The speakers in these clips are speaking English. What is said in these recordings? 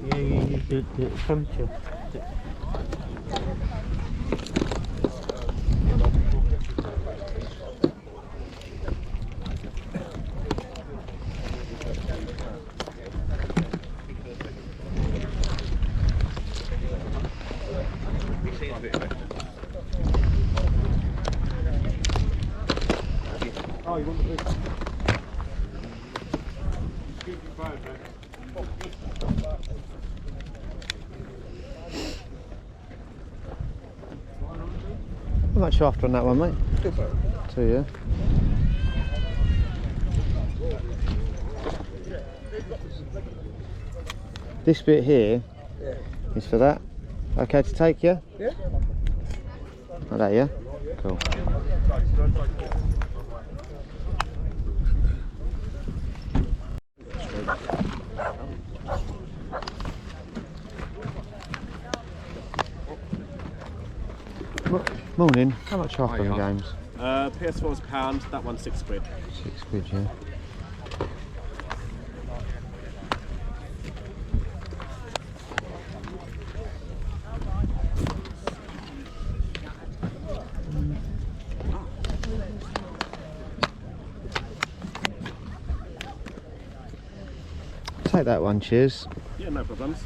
Yeah, you do the furniture. Oh, you want the big? How much you after on that one, mate? 2, yeah. This bit here is for that. Okay to take, yeah? Yeah. Like that, yeah? Cool. Morning. How much off on the games? PS4's £1, that one's £6. £6, yeah. Take that one, cheers. Yeah, no problems.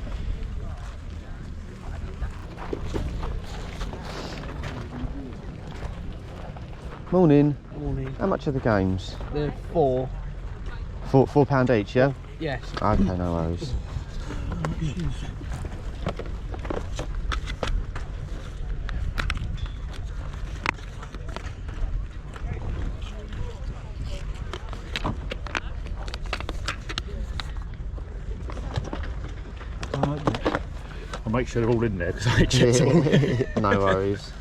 Morning. Morning. How much are the games? They're £4. £4 each, yeah? Yes. Okay, no worries. I'll make sure they're all in there because I checked all. No worries.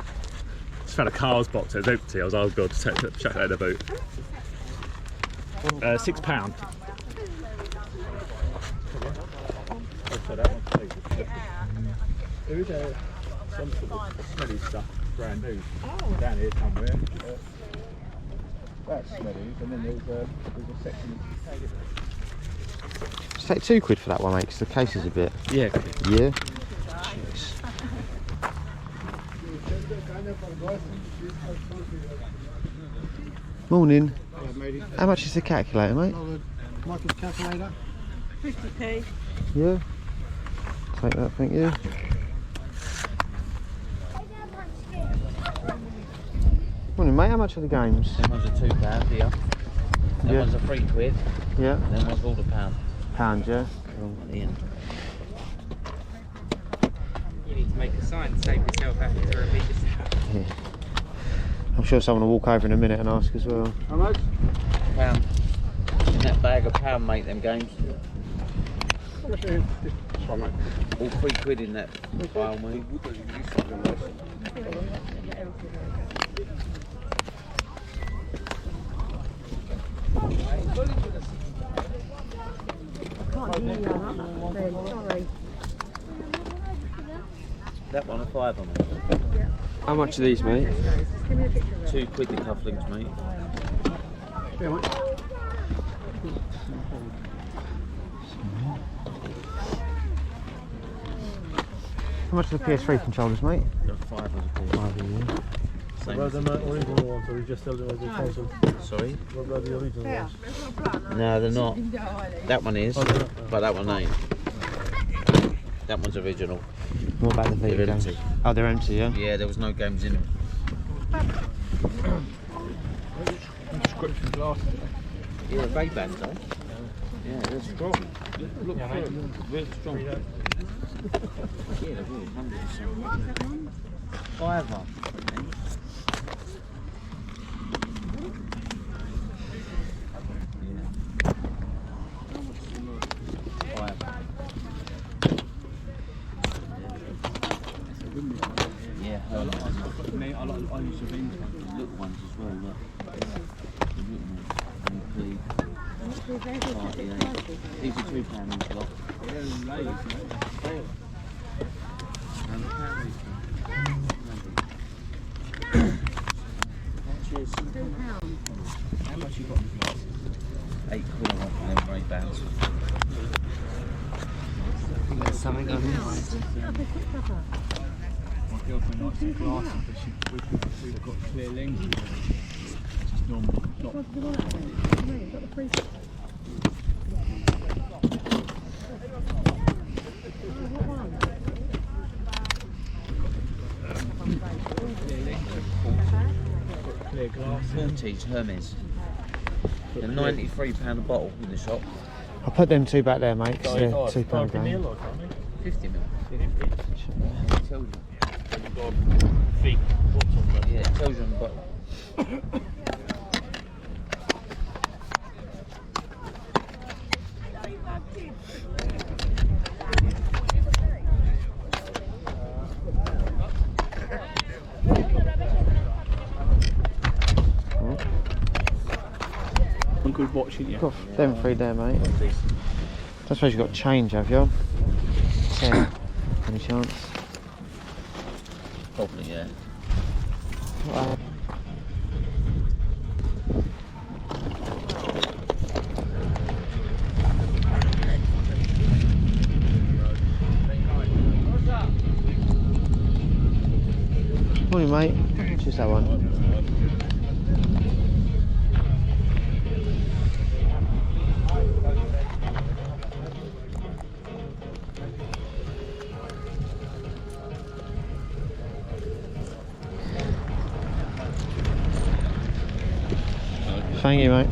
Just found a Carl's box, it was empty. I was, oh god, chuck that in the boot. £6. There is some sort of smelly stuff, brand new, down here somewhere. That's smelly, and then there's a section. Just take £2 for that one, mate, because the case is a bit. Yeah. Yeah? Cheers. Morning. How much is the calculator, mate? Michael's calculator. 50p. Yeah. Take that, thank you. Morning, mate. How much are the games? Them ones are £2 here. Them Yeah. ones are £3. Yeah. Them ones all £1. £1, yeah. Cool. Ian. You need to make a sign to save yourself having to repeat yourself. Yeah. I'm sure someone will walk over in a minute and ask as well. How much? £1. In that bag of £1, mate, them games. How much is this one, mate? All £3 in that file, mate. Sorry. That one a £5, mate. How much are these, mate? £2 the cufflinks, mate. Yeah, mate. How much are the PS3 controllers, mate? Got £5 a piece. £5, Same as the original ones, or we just sold it as a console? Sorry? What about the original ones? No, they're not. That one is, but that one ain't. That one's original. What about the They're video games? empty. Oh, they're empty, yeah? Yeah, there was no games in them. Prescription glasses. Yeah, Ray-Bans though. Yeah, they're strong. Look, real strong. Yeah, they're really 100%. £5. Yeah, I use the look ones as well. Look. These are £2 each lot. Cheers. How much you got in the glass? £8 off them Ray-Bans. something on this. My girlfriend likes the glasses, but we've got clear lenses. It's just normal. Not clear glasses. Maltese Hermes. They're £93 a bottle in the shop. I'll put them two back there, mate. 'Cause they're £2 Meal game. or something? 50 mil. Each. Tells you. You've got a big bottle. Yeah, it tells you on the bottle. One good watch, isn't you? Got them three there, mate. I suppose you've got change, have you? 10. Any chance? Probably, yeah. Morning, mate. How much is that one? Thank you, mate.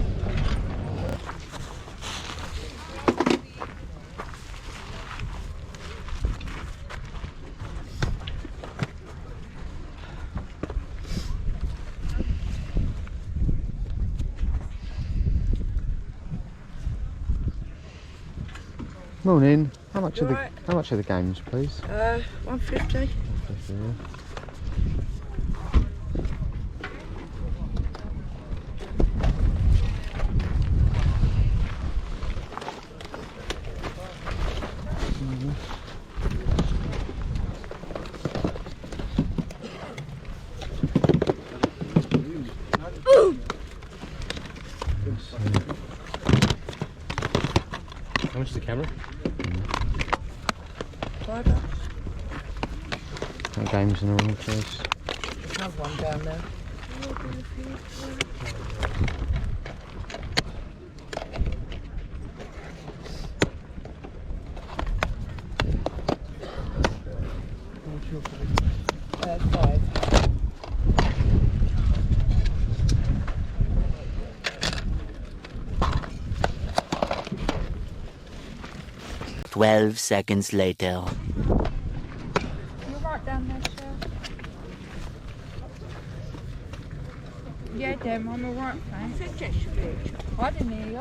Morning. How much are the games, please? 150. 150, yeah. How much is the camera? $5. What games in the room, please? Another one down there. $5. 12 seconds later. You're right down there, Cheryl. Yeah, Dem, I'm alright, thanks. I didn't hear you.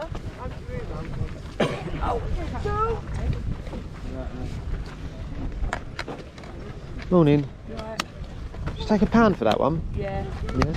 Morning. Right. Just take £1 for that one. Yeah. Yeah.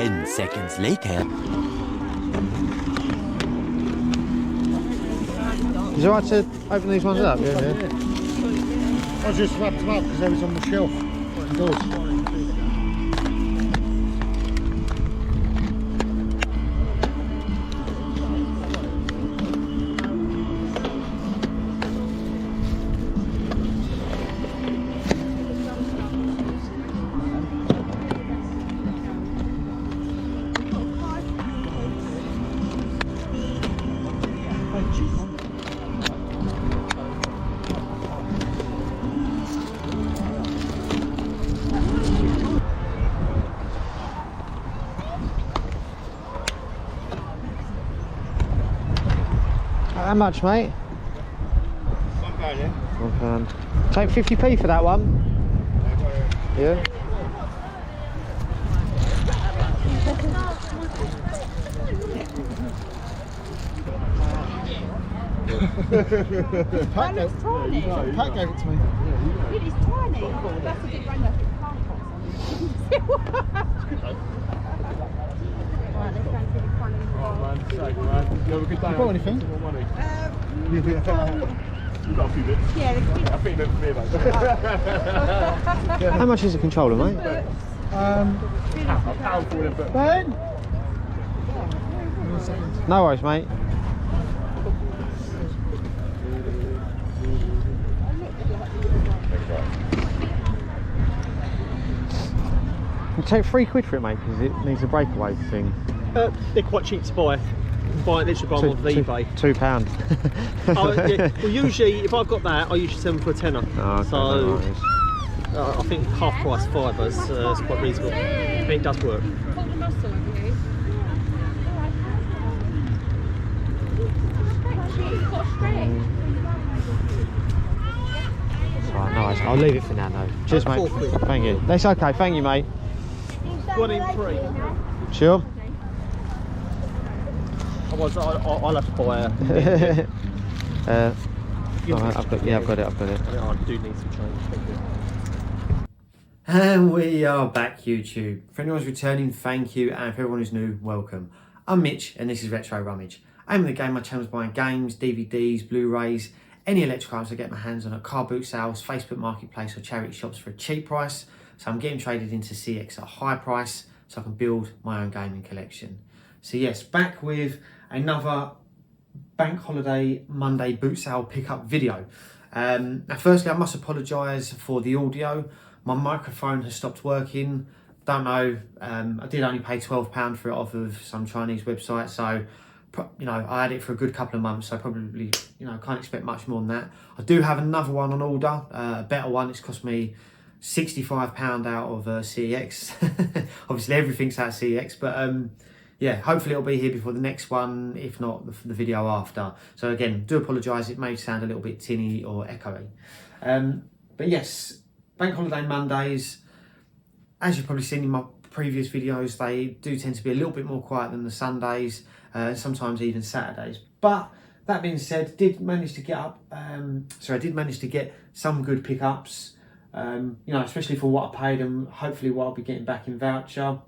10 seconds later. Is it alright to open these ones up? Yeah. I just wrapped them up because they was on the shelf indoors. How much, mate? £1. Take 50p for that one. Yeah. Pat gave it to me. It is tiny. That's a bit random. Right, let's go and see the fun in the world. You have a good day. You got anything? More money. You've got a few bits. Yeah, I think they're for me, mate. How much is a controller, mate? Powerful, but Ben? No worries, mate. You take £3 for it, mate, because it needs a breakaway thing. They're quite cheap to buy. You can buy it literally buy them off eBay. £2. Oh, yeah. Well, usually if I've got that, I usually sell them for a tenner. Oh, okay, so no worries. I think half price £5 is quite reasonable. And it does work. Right, nice. I'll leave it for now, though. Cheers, mate. £4. Thank you. That's okay. Thank you, mate. 1 in 3. Sure. Otherwise, I'll have to buy a. Right, I've got it. I do need some change. Thank you. And we are back, YouTube. For anyone who's returning, thank you, and for everyone who's new, welcome. I'm Mitch, and this is Retro Rummage. Aim of the game, my channel is buying games, DVDs, Blu-rays, any electrical items I get my hands on at car boot sales, Facebook Marketplace, or charity shops for a cheap price. So I'm getting traded into CX at a high price, so I can build my own gaming collection. So yes, back with another Bank Holiday Monday boot sale pickup video. Now firstly, I must apologise for the audio. My microphone has stopped working. Don't know, I did only pay £12 for it off of some Chinese website, so you know, I had it for a good couple of months, so probably, you know, can't expect much more than that. I do have another one on order, a better one. It's cost me £65 out of CEX. Obviously everything's out of CEX, but yeah, hopefully it'll be here before the next one, if not the video after. So again, do apologise, it may sound a little bit tinny or echoey. But yes, Bank Holiday Mondays, as you've probably seen in my previous videos, they do tend to be a little bit more quiet than the Sundays, sometimes even Saturdays. But that being said, did manage to get up, I did manage to get some good pickups, you know, especially for what I paid and hopefully what I'll be getting back in voucher.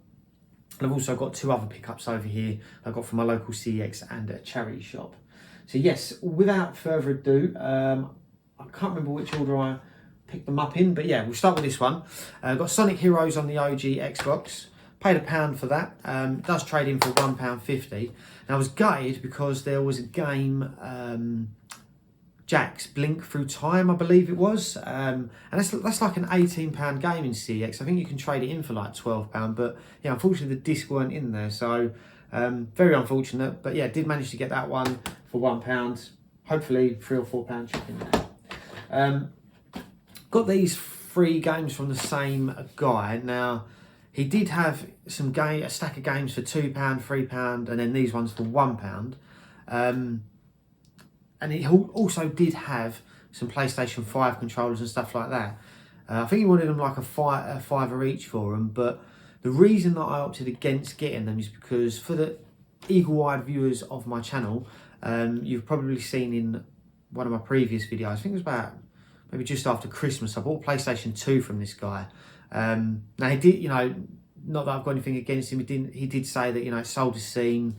I've also got 2 other pickups over here I got from my local CX and a charity shop. So yes, without further ado, I can't remember which order I picked them up in, but yeah, we'll start with this one. I've got Sonic Heroes on the OG Xbox. Paid £1 for that. It does trade in for £1.50. And I was gutted because there was a game, Jack's Blink Through Time, I believe it was. And that's like an £18 game in CX. I think you can trade it in for like £12, but yeah, unfortunately the disc weren't in there. So very unfortunate, but yeah, did manage to get that one for £1. Hopefully £3 or £4 shipping there. Got these 3 games from the same guy. Now, he did have a stack of games for £2, £3, and then these ones for £1. And he also did have some PlayStation 5 controllers and stuff like that. I think he wanted them like a £5 each for them, but the reason that I opted against getting them is because for the eagle-eyed viewers of my channel, you've probably seen in one of my previous videos, I think it was about maybe just after Christmas, I bought a PlayStation 2 from this guy. Now he did, you know, not that I've got anything against him. He did say that, you know, it's sold as seen.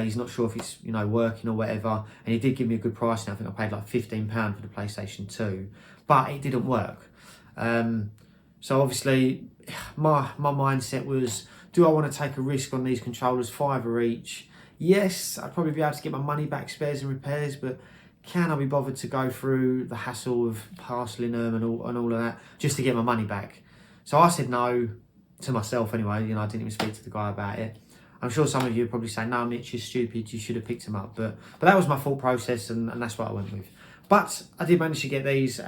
He's not sure if it's, you know, working or whatever. And he did give me a good price. And I think I paid like £15 for the PlayStation 2, but it didn't work. So obviously my mindset was, do I want to take a risk on these controllers, £5 each? Yes, I'd probably be able to get my money back, spares and repairs, but can I be bothered to go through the hassle of parcelling them and all of that just to get my money back? So I said no to myself anyway. You know, I didn't even speak to the guy about it. I'm sure some of you would probably say, no, Mitch, you're stupid, you should have picked them up. But that was my thought process, and that's what I went with. But I did manage to get these, 3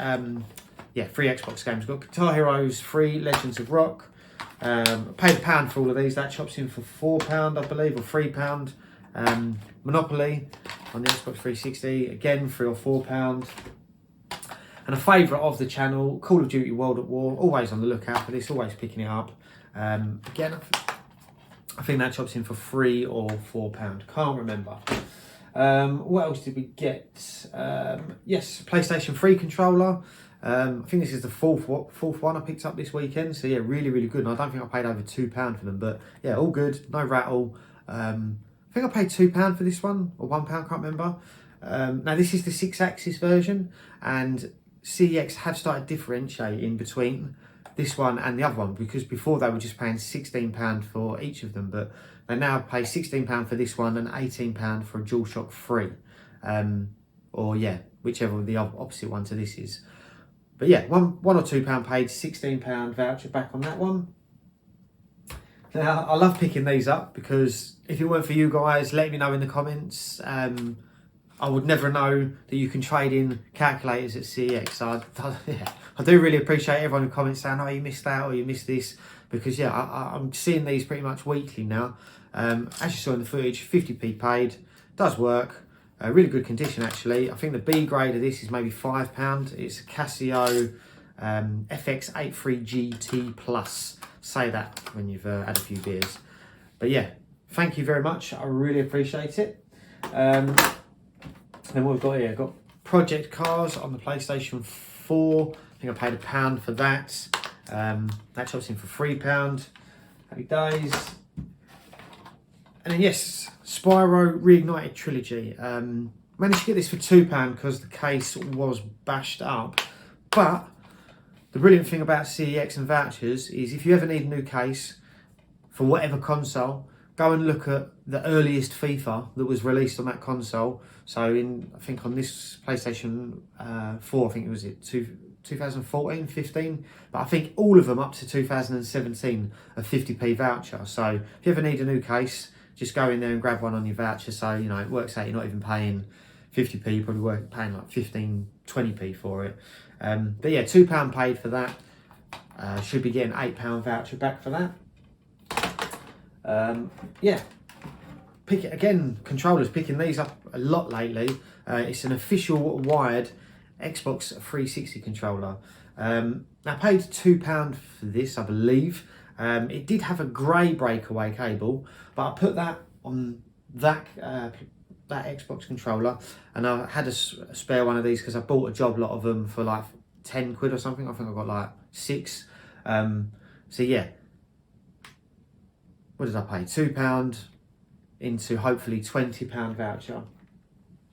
Xbox games. Got Guitar Heroes 3, Legends of Rock. I paid £1 for all of these. That chops in for £4, I believe, or £3. Monopoly on the Xbox 360, again £3 or £4. And a favourite of the channel, Call of Duty World at War. Always on the lookout for this, always picking it up. Again, I think that chops in for £3 or £4. Can't remember. What else did we get? Yes, PlayStation 3 controller. I think this is the fourth one I picked up this weekend. So yeah, really, really good. And I don't think I paid over £2 for them, but yeah, all good. No rattle. I think I paid £2 for this one, or £1, can't remember. Now this is the 6-axis version, and CEX have started differentiating between this one and the other one, because before they were just paying £16 for each of them, but they now pay £16 for this one and £18 for a DualShock 3. Or yeah, whichever the opposite one to this is. But yeah, £1 or £2 paid, £16 voucher back on that one. Now, I love picking these up because if it weren't for you guys letting me know in the comments, I would never know that you can trade in calculators at CEX. So I do really appreciate everyone who comments saying, oh, you missed that or you missed this, because yeah, I'm seeing these pretty much weekly now. As you saw in the footage, 50p paid, does work. Really good condition actually. I think the B grade of this is maybe £5. It's a Casio FX83 GT Plus. Say that when you've had a few beers. But yeah, thank you very much. I really appreciate it. Then what we've got here, got Project Cars on the PlayStation 4. I think I paid £1 for that. That chops in for £3. Happy days. And then yes, Spyro Reignited Trilogy. Managed to get this for £2 because the case was bashed up. But the brilliant thing about CEX and vouchers is if you ever need a new case for whatever console, go and look at the earliest FIFA that was released on that console. So I think on this PlayStation 4, I think it was 2014, 15, but I think all of them up to 2017 are 50p voucher. So if you ever need a new case, just go in there and grab one on your voucher. So, you know, it works out you're not even paying 50p, you probably paying like 15, 20p for it. But yeah, £2 paid for that. Should be getting £8 voucher back for that. Yeah, controllers picking these up a lot lately. It's an official wired Xbox 360 controller. I paid £2 for this, I believe. It did have a grey breakaway cable, but I put that on that Xbox controller, and I had a spare one of these because I bought a job lot of them for like 10 quid or something. I think I got like 6. So yeah, what did I pay? £2 into hopefully £20 voucher.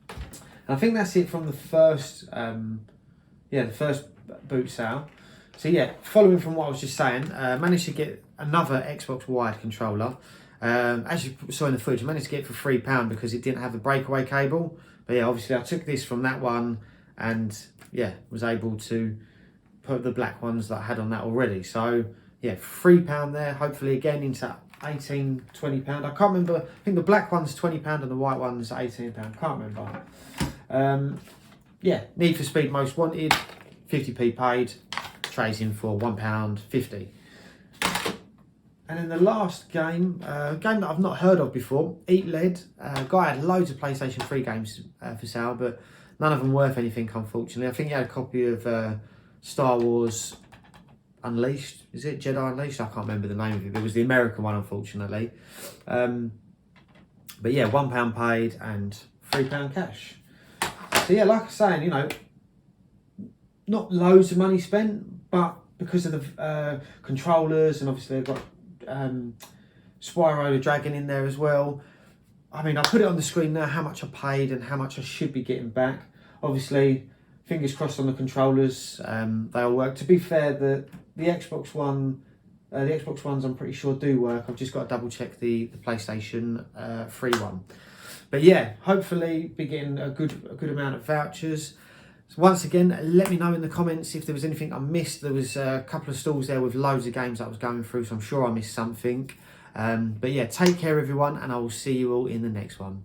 And I think that's it from the first, the first boot sale. So yeah, following from what I was just saying, managed to get another Xbox wired controller. As you saw in the footage, I managed to get it for £3 because it didn't have the breakaway cable. But yeah, obviously I took this from that one and yeah, was able to put the black ones that I had on that already. So yeah, £3 there, hopefully again into £18, £20. I can't remember, I think the black one's £20 and the white one's £18, can't remember. Yeah, Need for Speed Most Wanted, 50p paid, trades in for £1.50. And then the last game, a game that I've not heard of before, Eat Lead. Guy had loads of PlayStation 3 games for sale, but none of them worth anything, unfortunately. I think he had a copy of Star Wars Unleashed. Is it Jedi Unleashed? I can't remember the name of it, but it was the American one, unfortunately. But yeah, £1 paid and £3 cash. So yeah, like I was saying, you know, not loads of money spent, but because of the controllers, and obviously I've got Spyro the Dragon in there as well. I mean, I put it on the screen now how much I paid and how much I should be getting back. Obviously, fingers crossed on the controllers. They'll work. To be fair, the Xbox One, the Xbox Ones I'm pretty sure do work. I've just got to double check the PlayStation 3 one. But yeah, hopefully be getting a good amount of vouchers. So once again, let me know in the comments if there was anything I missed. There was a couple of stalls there with loads of games that I was going through, so I'm sure I missed something. But yeah, take care everyone, and I will see you all in the next one.